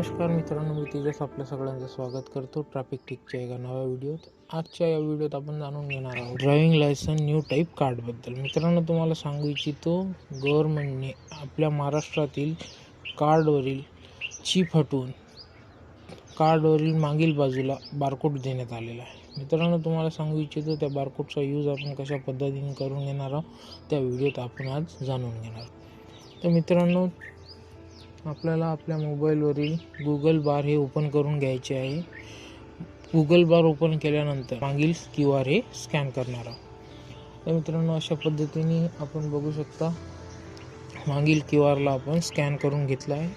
नमस्कार मित्रांनो, मी तेजस आपल्या सगळ्यांचं स्वागत करतो ट्रॅफिक टिकच्या एका नव्या व्हिडिओत. आजच्या या व्हिडिओत आपण जाणून घेणार आहोत ड्रायव्हिंग लायसन न्यू टाईप कार्डबद्दल. मित्रांनो, तुम्हाला सांगू इच्छितो, गव्हर्नमेंटने आपल्या महाराष्ट्रातील कार्डवरील चिप हटवून कार्डवरील मागील बाजूला बारकोड देण्यात आलेला आहे. मित्रांनो, तुम्हाला सांगू इच्छितो, त्या बारकोडचा यूज आपण कशा पद्धतीने करून घेणार आहोत त्या व्हिडिओत आपण आज जाणून घेणार. तर मित्रांनो, आपल्याला आपल्या मोबाईलवरील गुगल बार हे ओपन करून घ्यायचे आहे. गुगल बार ओपन केल्यानंतर मागील QR हे स्कॅन करणार आहोत. तर मित्रांनो, अशा पद्धतीने आपण बघू शकता, मागील QRला आपण स्कॅन करून घेतला आहे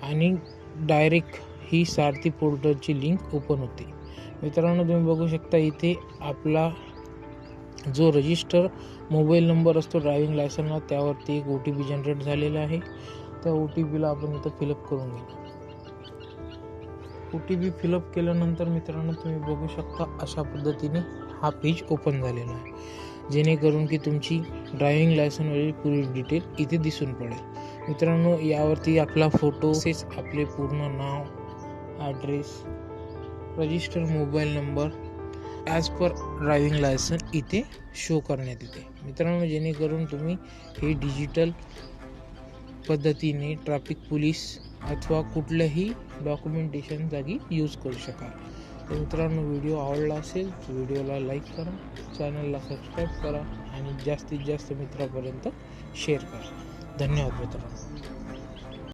आणि डायरेक्ट ही सारथी पोर्टलची लिंक ओपन होते. मित्रांनो, तुम्ही बघू शकता, इथे आपला जो रजिस्टर मोबाईल नंबर असतो ड्रायव्हिंग लायसनला, त्यावरती एक OTP जनरेट झालेला आहे. त्या OTPला आपण इथं फिलअप करून घेऊ. OTP फिलअप केल्यानंतर मित्रांनो, तुम्ही बघू शकता, अशा पद्धतीने हा पेज ओपन झालेला आहे, जेणेकरून की तुमची ड्रायव्हिंग लायसनवरील पूर्ण डिटेल इथे दिसून पडेल. मित्रांनो, यावरती आपला फोटो, तसेच आपले पूर्ण नाव, address, register mobile number as per driving licence इथे शो करण्यात येते. मित्रांनो, जेणेकरून तुम्ही हे डिजिटल पद्धतीने ट्रॅफिक पोलीस अथवा कुठल्याही डॉक्युमेंटेशन जागी यूज करू शकाल. तर मित्रांनो, व्हिडिओ आवडला असेल तर व्हिडिओला लाईक करा, चॅनलला सबस्क्राईब करा आणि जास्तीत जास्त मित्रापर्यंत शेअर करा. धन्यवाद मित्रांनो.